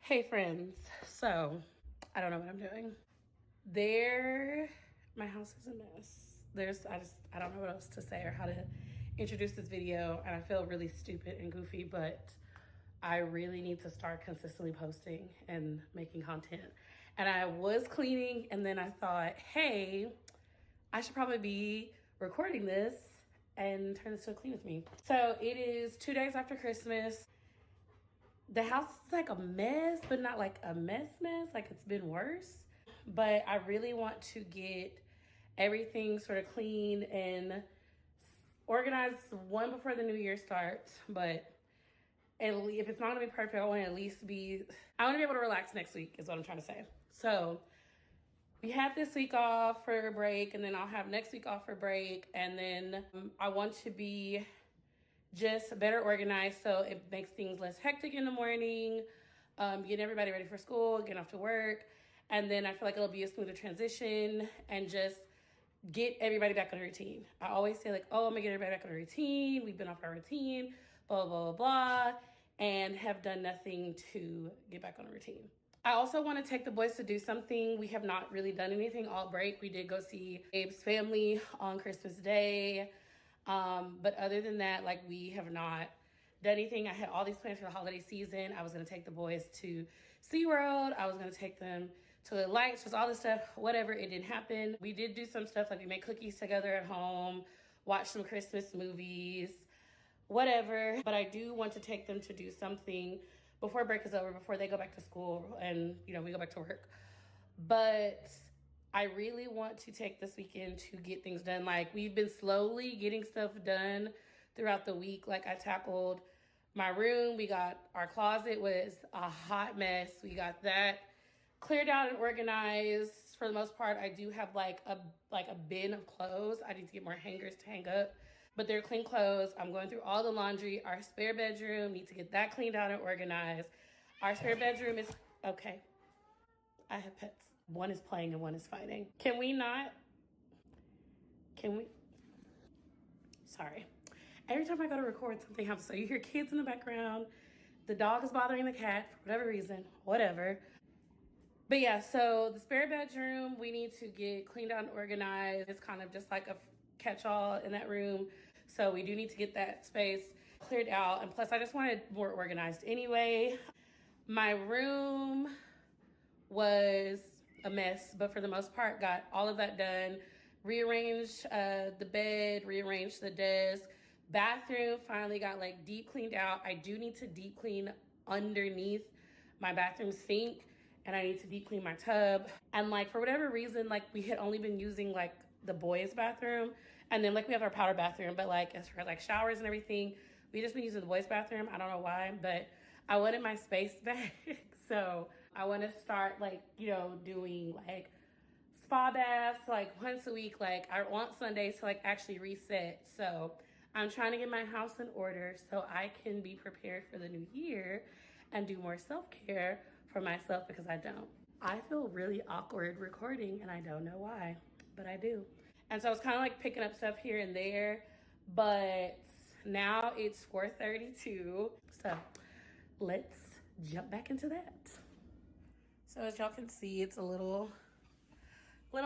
Hey friends, so I don't know what I'm doing. My house is a mess. I don't know what else to say or how to introduce this video, and I feel really stupid and goofy, but I really need to start consistently posting and making content. And I was cleaning, and then I thought, hey, I should probably be recording this and turn this to a clean with me. So it is 2 days after Christmas. The house is like a mess, but not like a mess. Like it's been worse. But I really want to get everything sort of clean and organized one before the new year starts. But if it's not gonna be perfect, I want to be able to relax next week is what I'm trying to say. So we have this week off for a break, and then I'll have next week off for break. And then I want to be just better organized so it makes things less hectic in the morning, getting everybody ready for school, getting off to work. And then I feel like it'll be a smoother transition and just get everybody back on a routine. I always say like, oh, I'm gonna get everybody back on a routine. We've been off our routine, blah, blah, blah, blah, and have done nothing to get back on a routine. I also want to take the boys to do something. We have not really done anything all break. We did go see Abe's family on Christmas Day. But other than that, like we have not done anything. I had all these plans for the holiday season. I was going to take the boys to SeaWorld. I was going to take them to the lights, just all this stuff, whatever. It didn't happen. We did do some stuff like we made cookies together at home, watch some Christmas movies, whatever. But I do want to take them to do something before break is over, before they go back to school and, we go back to work. But I really want to take this weekend to get things done. Like we've been slowly getting stuff done throughout the week. Like I tackled my room. We got our closet was a hot mess. We got that cleared out and organized. For the most part, I do have like a bin of clothes. I need to get more hangers to hang up, but they're clean clothes. I'm going through all the laundry. Our spare bedroom, need to get that cleaned out and organized. Our spare bedroom is okay. I have pets. One is playing and one is fighting. Can we? Sorry. Every time I go to record, something happens. So you hear kids in the background. The dog is bothering the cat for whatever reason, whatever. But yeah, so the spare bedroom, we need to get cleaned out and organized. It's kind of just like a catch-all in that room. So we do need to get that space cleared out. And plus, I just wanted more organized anyway. My room was a mess, but for the most part, got all of that done. Rearranged the bed, rearranged the desk. Bathroom finally got like deep cleaned out. I do need to deep clean underneath my bathroom sink, and I need to deep clean my tub. And like for whatever reason, like we had only been using like the boys' bathroom, and then like we have our powder bathroom, but like as far as like showers and everything, we just been using the boys' bathroom. I don't know why, but I wanted my space back. So I want to start like, doing like spa baths like once a week. Like I want Sundays to like actually reset. So I'm trying to get my house in order so I can be prepared for the new year and do more self-care for myself, because I don't. I feel really awkward recording and I don't know why, but I do. And so I was kind of like picking up stuff here and there, but now it's 4:32. So let's jump back into that. So as y'all can see, it's a little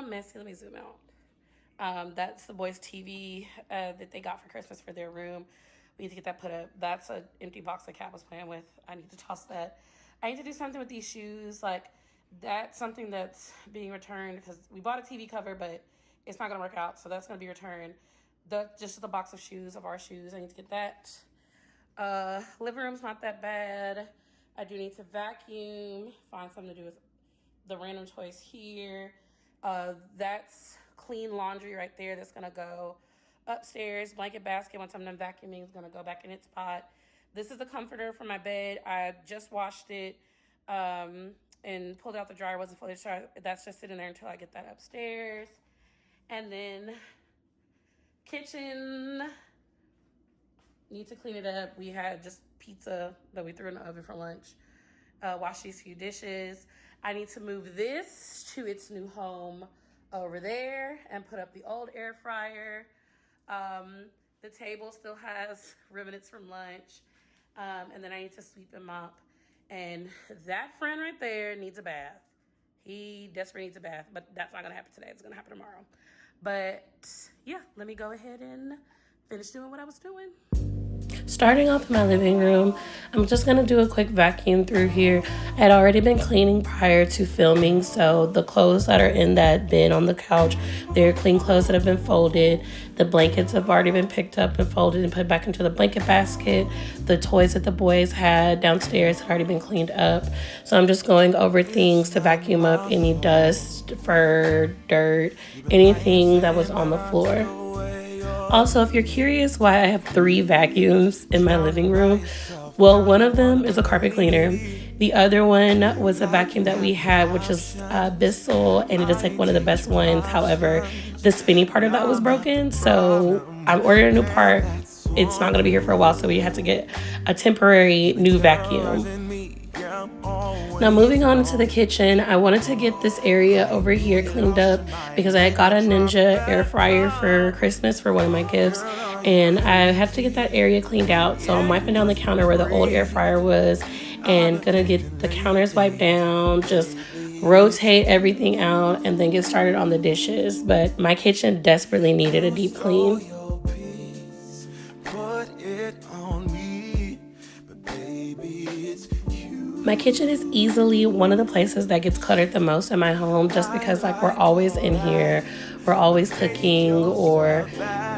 messy. Let me zoom out. That's the boys' TV that they got for Christmas for their room. We need to get that put up. That's an empty box that Kat was playing with. I need to toss that. I need to do something with these shoes. Like that's something that's being returned because we bought a TV cover, but it's not gonna work out. So that's gonna be returned. Just the box of shoes, of our shoes. I need to get that. Living room's not that bad. I do need to vacuum, find something to do with the random toys here. That's clean laundry right there. That's gonna go upstairs. Blanket basket, once I'm done vacuuming, is gonna go back in its spot. This is the comforter for my bed. I just washed it and pulled out the dryer. Wasn't fully dry. That's just sitting there until I get that upstairs. And then kitchen, need to clean it up. We had just pizza that we threw in the oven for lunch. Wash these few dishes. I need to move this to its new home over there and put up the old air fryer. The table still has remnants from lunch. And then I need to sweep and mop And that friend right there needs a bath. He desperately needs a bath, but that's not gonna happen today. It's gonna happen tomorrow. But yeah, let me go ahead and finish doing what I was doing. Starting off in my living room, I'm just gonna do a quick vacuum through here. I had already been cleaning prior to filming, so the clothes that are in that bin on the couch, they're clean clothes that have been folded. The blankets have already been picked up and folded and put back into the blanket basket. The toys that the boys had downstairs had already been cleaned up. So I'm just going over things to vacuum up any dust, fur, dirt, anything that was on the floor. Also, if you're curious why I have 3 vacuums in my living room, well, one of them is a carpet cleaner. The other one was a vacuum that we had, which is Bissell, and it is like one of the best ones. However, the spinny part of that was broken, so I'm ordering a new part. It's not going to be here for a while, so we had to get a temporary new vacuum. Now moving on into the kitchen, I wanted to get this area over here cleaned up because I got a Ninja air fryer for Christmas for one of my gifts, and I have to get that area cleaned out. So I'm wiping down the counter where the old air fryer was and gonna get the counters wiped down, just rotate everything out and then get started on the dishes. But my kitchen desperately needed a deep clean. My kitchen is easily one of the places that gets cluttered the most in my home just because like we're always in here, we're always cooking or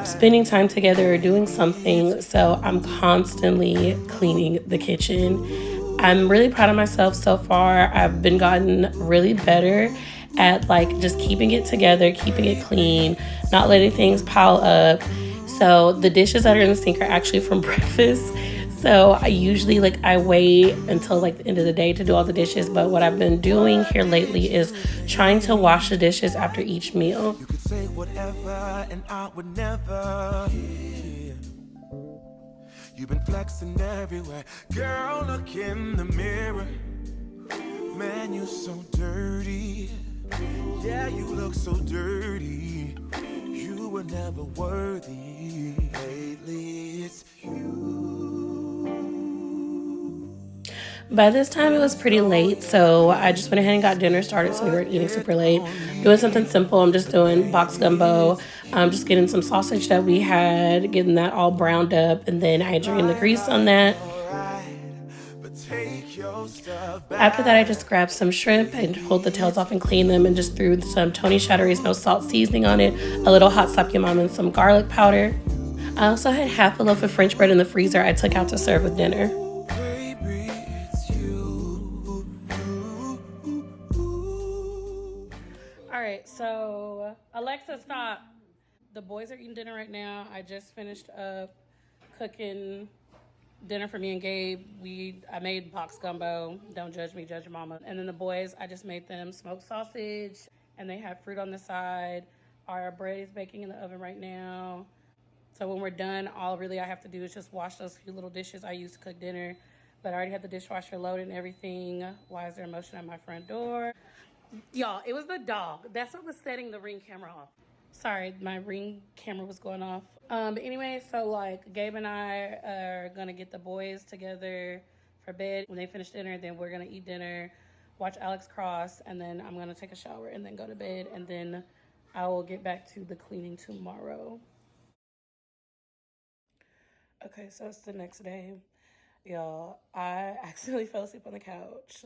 spending time together or doing something. So I'm constantly cleaning the kitchen. I'm really proud of myself so far. I've been gotten really better at like just keeping it together, keeping it clean, not letting things pile up. So the dishes that are in the sink are actually from breakfast. So I usually I wait until like the end of the day to do all the dishes. But what I've been doing here lately is trying to wash the dishes after each meal. You could say whatever and I would never. You've been flexing everywhere. Girl, look in the mirror. Man, you're so dirty. Yeah, you look so dirty. You were never worthy. Lately, it's you. By this time, it was pretty late, so I just went ahead and got dinner started so we weren't eating super late. Doing something simple. I'm just doing box gumbo. I'm just getting some sausage that we had, getting that all browned up, and then I drained the grease on that. After that, I just grabbed some shrimp and pulled the tails off and cleaned them and just threw some Tony Chachere's no salt seasoning on it, a little hot slap your mom, and some garlic powder. I also had half a loaf of French bread in the freezer I took out to serve with dinner. All right, so Alexa, stop. The boys are eating dinner right now. I just finished up cooking dinner for me and Gabe. I made box gumbo. Don't judge me, judge your mama. And then the boys, I just made them smoked sausage, and they have fruit on the side. Our bread is baking in the oven right now. So when we're done, all really I have to do is just wash those few little dishes I used to cook dinner. But I already had the dishwasher loaded and everything. Why is there a motion at my front door? Y'all, it was the dog. That's what was setting the Ring camera off. Sorry, my Ring camera was going off. But anyway, so Gabe and I are gonna get the boys together for bed. When they finish dinner, then we're gonna eat dinner, watch Alex Cross, and then I'm gonna take a shower and then go to bed, and then I will get back to the cleaning tomorrow. Okay, so it's the next day. Y'all, I accidentally fell asleep on the couch.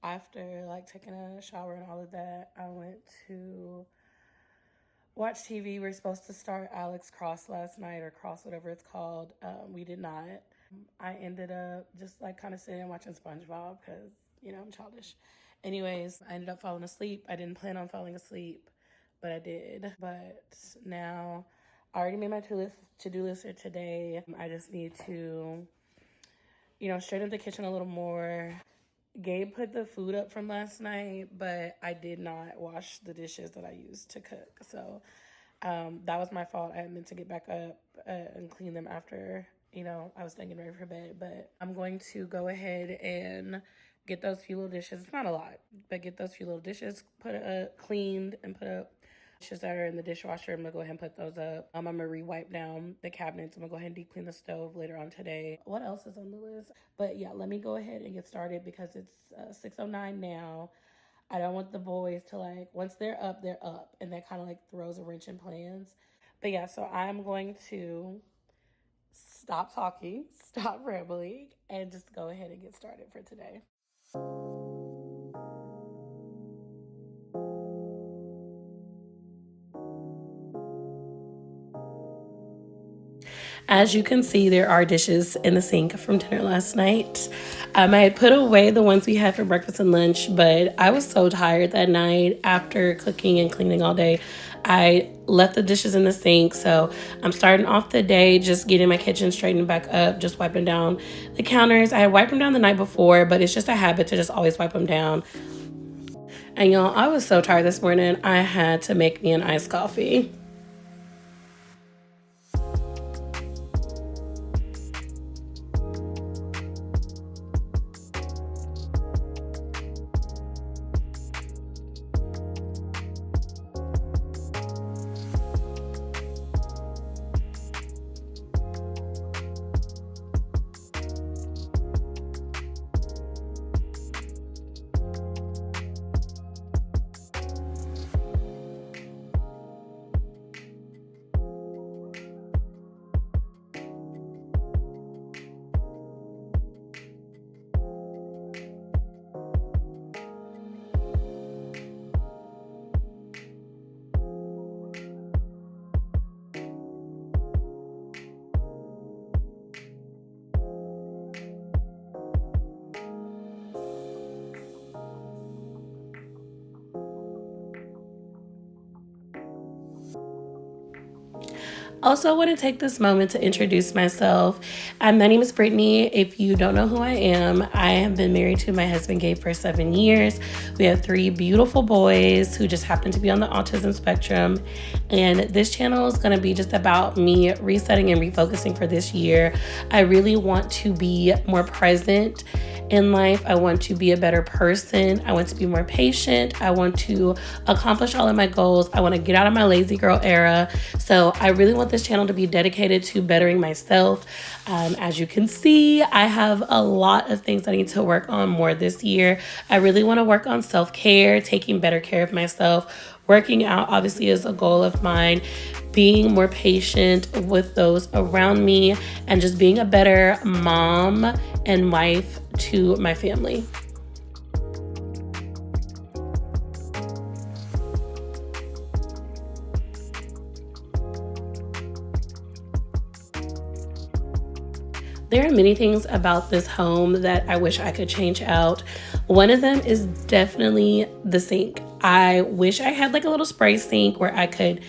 After taking a shower and all of that, I went to watch TV. We were supposed to start Alex Cross last night, or Cross, whatever it's called. We did not. I ended up just kind of sitting and watching SpongeBob because, I'm childish. Anyways, I ended up falling asleep. I didn't plan on falling asleep, but I did. But now I already made my to-do list for today. I just need to, straighten up the kitchen a little more. Gabe put the food up from last night, but I did not wash the dishes that I used to cook. So that was my fault. I meant to get back up and clean them after, I was getting ready for bed. But I'm going to go ahead and get those few little dishes. It's not a lot, but get those few little dishes cleaned and put up. Dishes that are in the dishwasher, I'm gonna go ahead and put those up. I'm gonna re-wipe down the cabinets. I'm gonna go ahead and deep clean the stove later on today. What else is on the list? But yeah, let me go ahead and get started because it's 6:09 now. I don't want the boys to like, once they're up, and that kind of like throws a wrench in plans. But yeah, so I'm going to stop talking, stop rambling, and just go ahead and get started for today. As you can see, there are dishes in the sink from dinner last night. I had put away the ones we had for breakfast and lunch, but I was so tired that night after cooking and cleaning all day. I left the dishes in the sink, so I'm starting off the day just getting my kitchen straightened back up, just wiping down the counters. I had wiped them down the night before, but it's just a habit to just always wipe them down. And y'all, I was so tired this morning, I had to make me an iced coffee. Also, I want to take this moment to introduce myself. My name is Brittany. If you don't know who I have been married to my husband, Gabe, for 7 years. We have 3 beautiful boys who just happen to be on the autism spectrum. And this channel is going to be just about me resetting and refocusing for this year. I really want to be more present in life. I want to be a better person. I want to be more patient. I want to accomplish all of my goals. I want to get out of my lazy girl era. So I really want this channel to be dedicated to bettering myself. As you can see, I have a lot of things I need to work on more this year. I really want to work on self-care, taking better care of myself. Working out obviously is a goal of mine. Being more patient with those around me and just being a better mom and wife to my family. There are many things about this home that I wish I could change out. One of them is definitely the sink. I wish I had like a little spray sink where I could,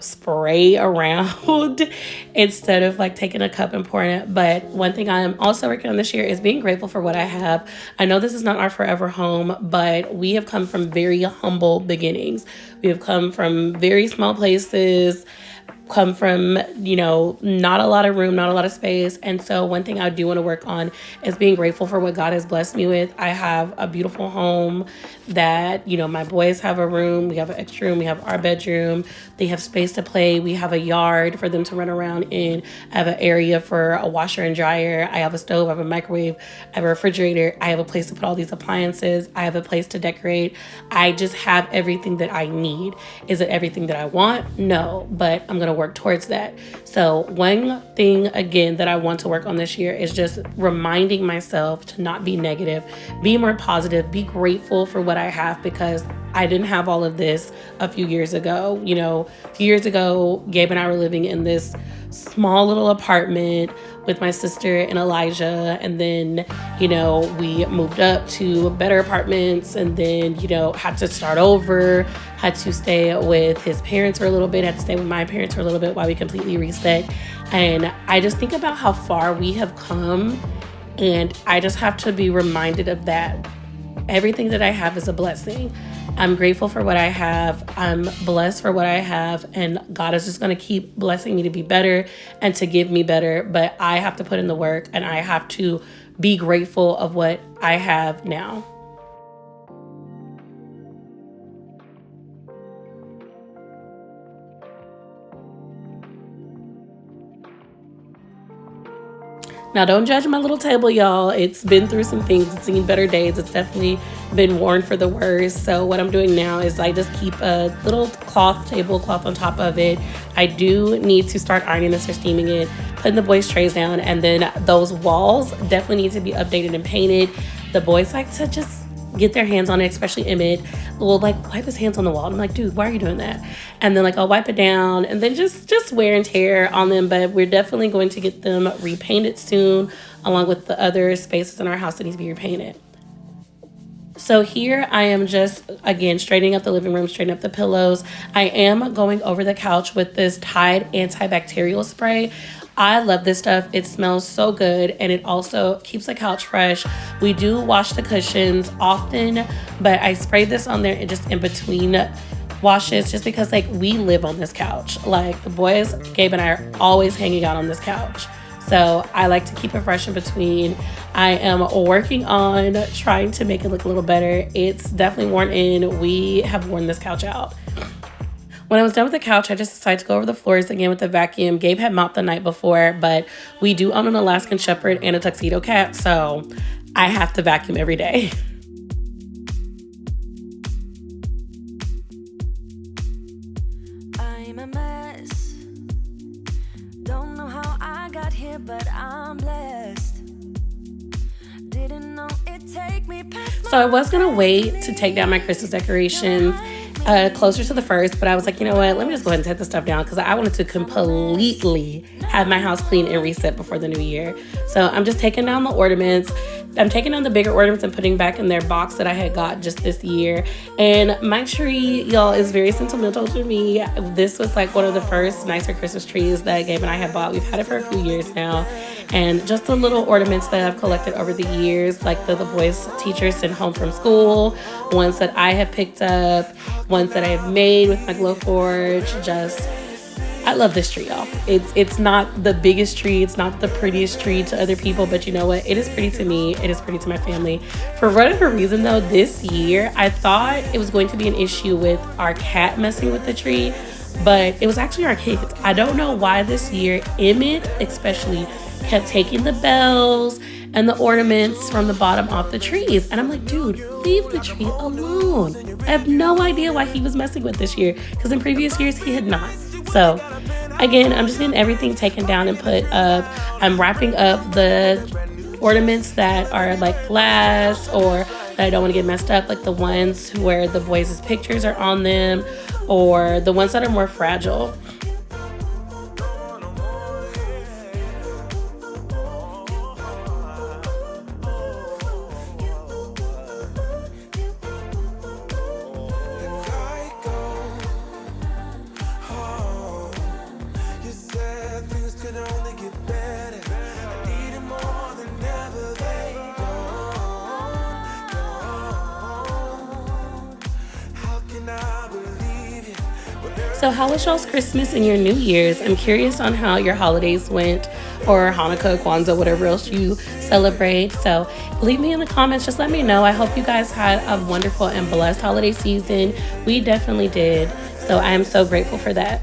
spray around instead of like taking a cup and pouring it. But one thing I'm also working on this year is being grateful for what I have. I know this is not our forever home, but we have come from very humble beginnings. We have come from very small places, come from, not a lot of room, not a lot of space. And so one thing I do want to work on is being grateful for what God has blessed me with. I have a beautiful home that, my boys have a room, we have an extra room, we have our bedroom, they have space to play, we have a yard for them to run around in, I have an area for a washer and dryer, I have a stove, I have a microwave, I have a refrigerator, I have a place to put all these appliances, I have a place to decorate. I just have everything that I need. Is it everything that I want? No, but I'm going to work towards that. So one thing again that I want to work on this year is just reminding myself to not be negative, be more positive, be grateful for what I have, because I didn't have all of this a few years ago. A few years ago, Gabe and I were living in this small little apartment with my sister and Elijah. And then, we moved up to better apartments and then, had to start over, had to stay with his parents for a little bit, had to stay with my parents for a little bit while we completely reset. And I just think about how far we have come, and I just have to be reminded of that. Everything that I have is a blessing. I'm grateful for what I have. I'm blessed for what I have. And God is just going to keep blessing me to be better and to give me better. But I have to put in the work, and I have to be grateful of what I have now. Now, don't judge my little table, y'all. It's been through some things. It's seen better days. It's definitely been worn for the worse. So what I'm doing now is I just keep a little tablecloth on top of it. I do need to start ironing this or steaming it, putting the boys' trays down, and then those walls definitely need to be updated and painted. The boys like to just get their hands on it, especially Emmett will like wipe his hands on the wall. I'm like, dude, why are you doing that? And then like I'll wipe it down, and then just wear and tear on them. But we're definitely going to get them repainted soon, along with the other spaces in our house that need to be repainted. So here I am just, again, straightening up the living room, straightening up the pillows. I am going over the couch with this Tide antibacterial spray. I love this stuff. It smells so good, and it also keeps the couch fresh. We do wash the cushions often, but I spray this on there just in between washes just because like we live on this couch. Like the boys, Gabe and I are always hanging out on this couch. So I like to keep it fresh in between. I am working on trying to make it look a little better. It's definitely worn in. We have worn this couch out. When I was done with the couch, I just decided to go over the floors again with the vacuum. Gabe had mopped the night before, but we do own an Alaskan Shepherd and a tuxedo cat, so I have to vacuum every day. I'm a mess. Don't know how I got here, but I'm blessed. Didn't know it'd take me past. So I was gonna wait to take down my Christmas decorations closer to the first, but I was like, you know what, let me just go ahead and take the stuff down because I wanted to completely have my house clean and reset before the new year. So I'm just taking down the ornaments. I'm taking down the bigger ornaments and putting back in their box that I had got just this year. And my tree, y'all, is very sentimental to me. This was like one of the first nicer Christmas trees that Gabe and I had bought. We've had it for a few years now. And just the little ornaments that I've collected over the years, like the boys' teachers sent home from school, ones that I have picked up, ones that I have made with my Glowforge. Just, I love this tree, y'all. It's not the biggest tree. It's not the prettiest tree to other people, but you know what? It is pretty to me. It is pretty to my family. For whatever reason, though, this year, I thought it was going to be an issue with our cat messing with the tree, but it was actually our kids. I don't know why this year, Emmett especially kept taking the bells and the ornaments from the bottom off the trees. And I'm like, dude, leave the tree alone. I have no idea why he was messing with this year, because in previous years he had not. So again, I'm just getting everything taken down and put up. I'm wrapping up the ornaments that are like glass or that I don't want to get messed up, like the ones where the boys' pictures are on them, or the ones that are more fragile. So how was y'all's Christmas and your New Year's? I'm curious on how your holidays went, or Hanukkah, Kwanzaa, whatever else you celebrate. So leave me in the comments. Just let me know. I hope you guys had a wonderful and blessed holiday season. We definitely did. So I am so grateful for that.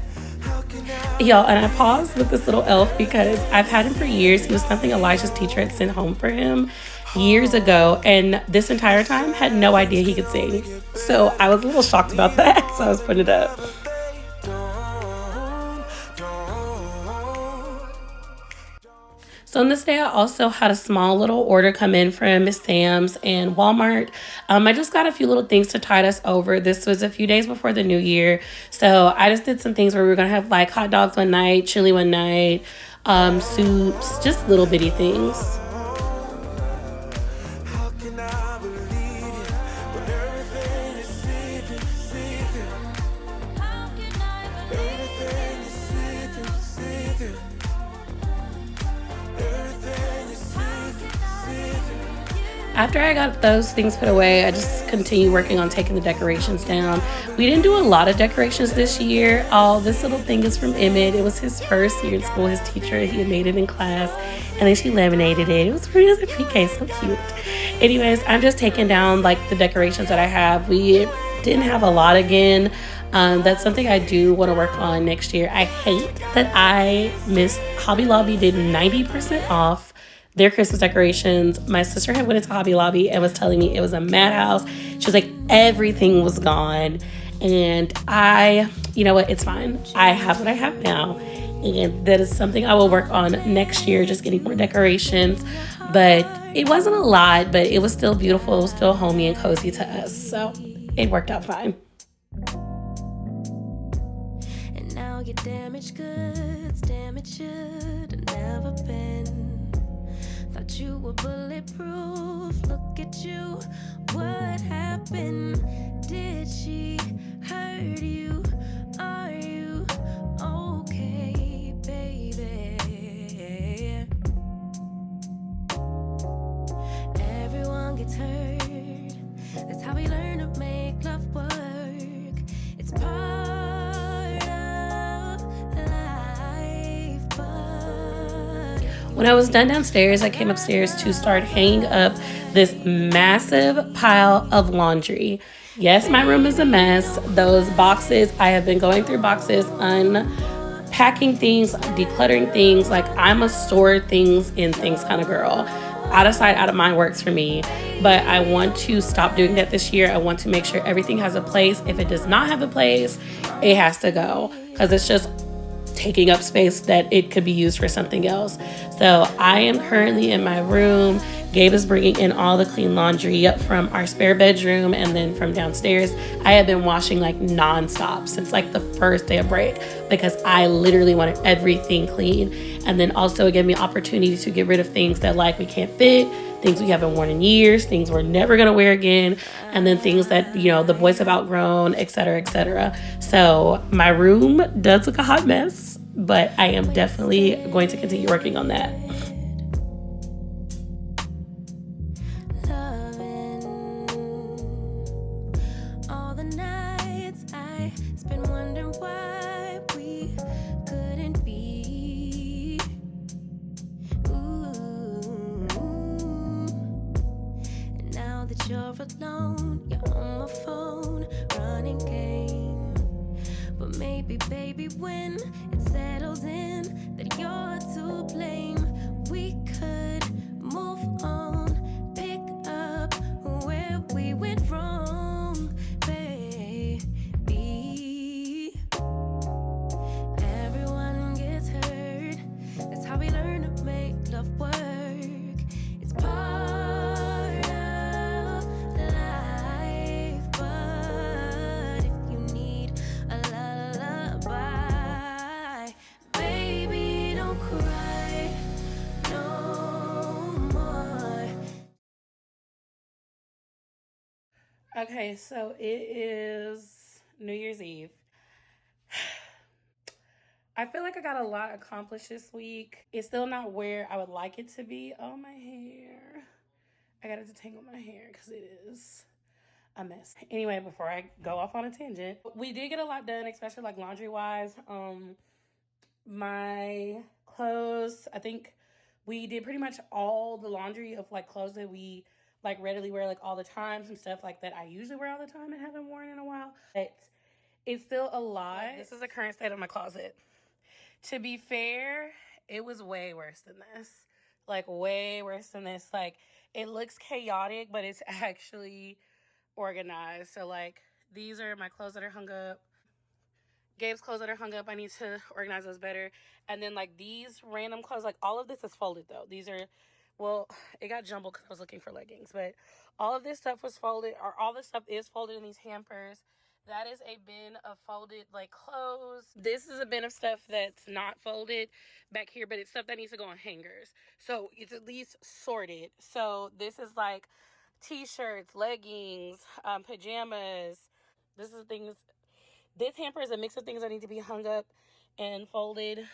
Y'all, and I paused with this little elf because I've had him for years. He was something Elijah's teacher had sent home for him years ago, and this entire time had no idea he could sing. So I was a little shocked about that, so I was putting it up. So on this day, I also had a small little order come in from Miss Sam's and Walmart. I just got a few little things to tide us over. This was a few days before the new year. So I just did some things where we were going to have like hot dogs one night, chili one night, soups, just little bitty things. After I got those things put away, I just continued working on taking the decorations down. We didn't do a lot of decorations this year. This little thing is from Emmett. It was his first year in school. His teacher, he had made it in class, and then she laminated it. It was a pre-K, so cute. Anyways, I'm just taking down like the decorations that I have. We didn't have a lot again. That's something I do want to work on next year. I hate that I missed Hobby Lobby did 90% off their Christmas decorations. My sister had went into Hobby Lobby and was telling me it was a madhouse. She was like, everything was gone. And you know what, it's fine. I have what I have now. And that is something I will work on next year, just getting more decorations. But it wasn't a lot, but it was still beautiful. It was still homey and cozy to us. So it worked out fine. And now your damaged goods, damage should have never been. Thought you were bulletproof. Look at you, what happened? Did she hurt you? Are you okay, baby? Everyone gets hurt. That's how we learn to make love work. It's part of life, but when I was done downstairs, I came upstairs to start hanging up this massive pile of laundry. Yes, my room is a mess. Those boxes, I have been going through boxes, unpacking things, decluttering things. Like, I'm a store things in things kind of girl. Out of sight, out of mind works for me. But I want to stop doing that this year. I want to make sure everything has a place. If it does not have a place, it has to go, because it's just taking up space that it could be used for something else. So I am currently in my room. Gabe is bringing in all the clean laundry up from our spare bedroom and then from downstairs. I have been washing like nonstop since like the first day of break, because I literally wanted everything clean. And then also it gave me opportunity to get rid of things that like we can't fit, things we haven't worn in years, things we're never gonna wear again, and then things that, you know, the boys have outgrown, etc., etc. So my room does look a hot mess, but I am definitely going to continue working on that. loving all the nights I spent wondering why we couldn't be. Ooh. And now that you're alone, you're on my phone, running game. But maybe, baby, when it settles in that you're to blame, we could move on, pick up where we went wrong, baby. Everyone gets hurt. That's how we learn to make love work. It's part of life, but if you need a lullaby, baby, don't cry no more. Okay, so it is New Year's Eve. I feel like I got a lot accomplished this week. It's still not where I would like it to be. Oh, my hair. I gotta detangle my hair because it is a mess. Anyway, before I go off on a tangent, we did get a lot done, especially like laundry wise. My clothes, I think we did pretty much all the laundry of like clothes that we like readily wear like all the time, some stuff like that I usually wear all the time and haven't worn in a while. But it's still a lot. This is the current state of my closet. To be fair, it was way worse than this. Like, way worse than this. Like, it looks chaotic, but it's actually organized. So, like, these are my clothes that are hung up. Gabe's clothes that are hung up, I need to organize those better. And then, like, these random clothes, like, all of this is folded, though. These are, well, it got jumbled because I was looking for leggings. But all of this stuff was folded, or all this stuff is folded in these hampers. That is a bin of folded, like, clothes. This is a bin of stuff that's not folded back here, but it's stuff that needs to go on hangers. So it's at least sorted. So this is, like, t-shirts, leggings, pajamas. This is things. This hamper is a mix of things that need to be hung up and folded,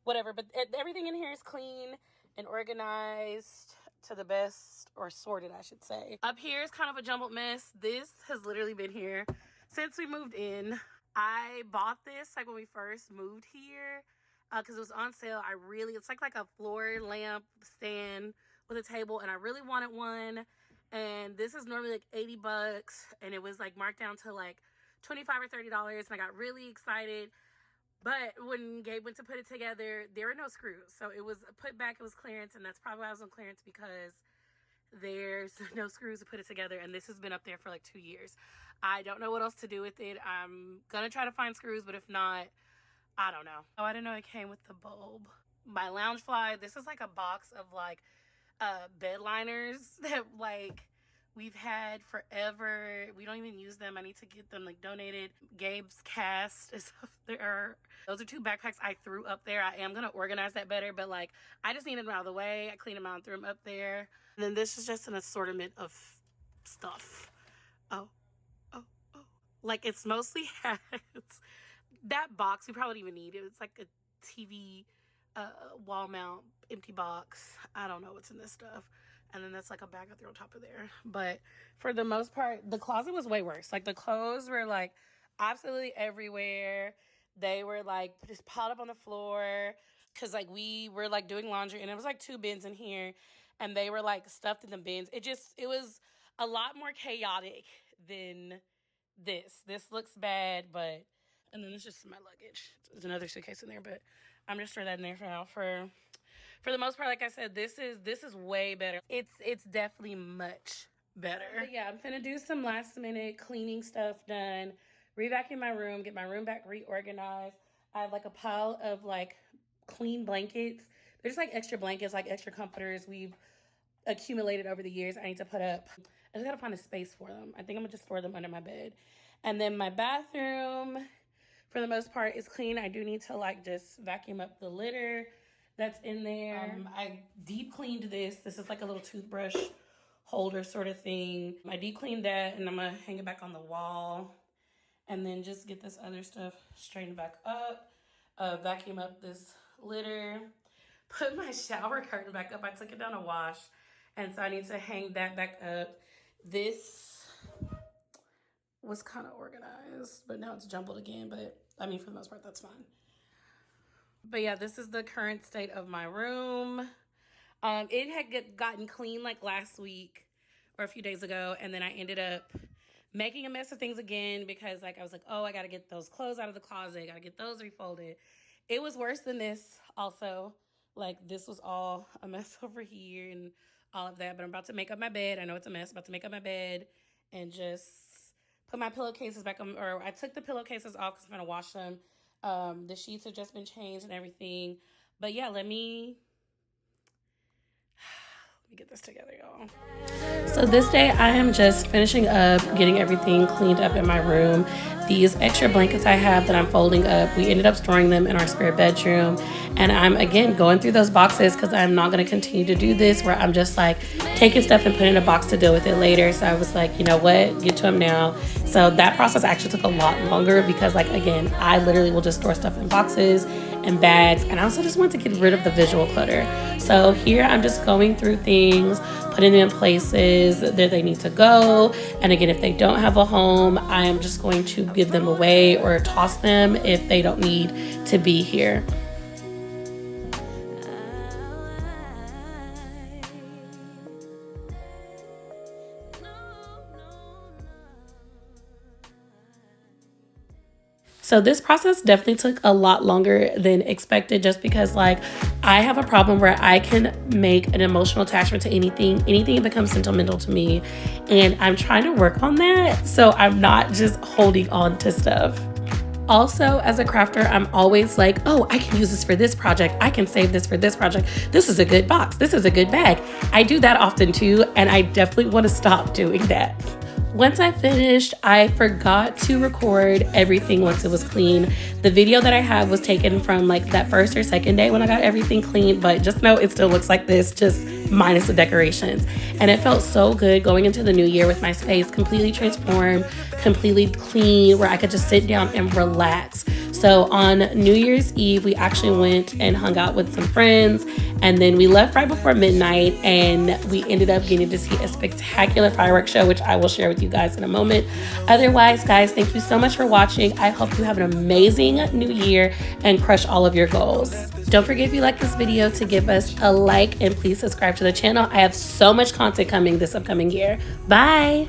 whatever. But everything in here is clean and organized to the best, or sorted, I should say. Up here is kind of a jumbled mess. This has literally been here since we moved in. I bought this like when we first moved here because it was on sale. It's like a floor lamp stand with a table, and I really wanted one. And this is normally like $80, and it was like marked down to like $25 or $30, and I got really excited. But when Gabe went to put it together, there were no screws. So it was put back, it was clearance, and that's probably why I was on clearance, because there's no screws to put it together, and this has been up there for like 2 years. I don't know what else to do with it. I'm gonna try to find screws, but if not, I don't know. Oh, I didn't know it came with the bulb. My Loungefly, this is like a box of like bed liners that like we've had forever. We don't even use them. I need to get them like donated. Gabe's cast is up there. Those are 2 backpacks I threw up there. I am gonna organize that better, but like I just needed them out of the way. I cleaned them out and threw them up there. And then this is just an assortment of stuff. Oh, oh, oh. Like it's mostly hats. That box we probably don't even need it. It's like a TV wall mount empty box. I don't know what's in this stuff. And then that's like a bag I threw on top of there. But for the most part, the closet was way worse. Like the clothes were like absolutely everywhere. They were like just piled up on the floor, because like we were like doing laundry, and it was like 2 bins in here, and they were like stuffed in the bins. It was a lot more chaotic than this. This looks bad, but, and then it's just my luggage. There's another suitcase in there, but I'm just throwing that in there for now. For the most part, like I said, this is way better. It's definitely much better. But yeah, I'm gonna do some last minute cleaning stuff done, re-vacuum my room, get my room back reorganized. I have like a pile of like clean blankets. They're just like extra blankets, like extra comforters we've accumulated over the years. I need to put up. I just gotta find a space for them. I think I'm gonna just store them under my bed. And then my bathroom, for the most part, is clean. I do need to like just vacuum up the litter that's in there. I deep cleaned this. This is like a little toothbrush holder sort of thing. I deep cleaned that, and I'm gonna hang it back on the wall, and then just get this other stuff straightened back up. Vacuum up this litter. Put my shower curtain back up. I took it down to wash, and so I need to hang that back up. This was kind of organized, but now it's jumbled again. But I mean, for the most part, that's fine. But yeah, this is the current state of my room. It had gotten clean like last week or a few days ago, and then I ended up making a mess of things again, because like I was like, oh, I gotta get those clothes out of the closet, gotta get those refolded. It was worse than this also. Like this was all a mess over here and all of that, but I'm about to make up my bed. I know it's a mess. About to make up my bed and just put my pillowcases back on, or I took the pillowcases off because I'm gonna wash them. The sheets have just been changed and everything. But yeah, let me get this together, y'all. So this day I am just finishing up getting everything cleaned up in my room. These extra blankets I have that I'm folding up, we ended up storing them in our spare bedroom, and I'm again going through those boxes because I'm not going to continue to do this where I'm just like taking stuff and putting in a box to deal with it later. So I was like, you know what, get to them now. So that process actually took a lot longer because, like, again, I literally will just store stuff in boxes and bags, and I also just want to get rid of the visual clutter. So here I'm just going through things, putting them in places that they need to go. And again, if they don't have a home, I am just going to give them away or toss them if they don't need to be here. So this process definitely took a lot longer than expected, just because like I have a problem where I can make an emotional attachment to anything that becomes sentimental to me, and I'm trying to work on that so I'm not just holding on to stuff. Also, as a crafter, I'm always like, oh, I can use this for this project. I can save this for this project. This is a good box. This is a good bag. I do that often too, and I definitely want to stop doing that. Once I finished, I forgot to record everything once it was clean. The video that I have was taken from like that first or second day when I got everything clean, but just know it still looks like this, just minus the decorations. And it felt so good going into the new year with my space completely transformed, completely clean, where I could just sit down and relax. So on New Year's Eve, we actually went and hung out with some friends, and then we left right before midnight, and we ended up getting to see a spectacular fireworks show, which I will share with you guys in a moment. Otherwise, guys, thank you so much for watching. I hope you have an amazing new year and crush all of your goals. Don't forget, if you like this video, to give us a like, and please subscribe to the channel. I have so much content coming this upcoming year. Bye.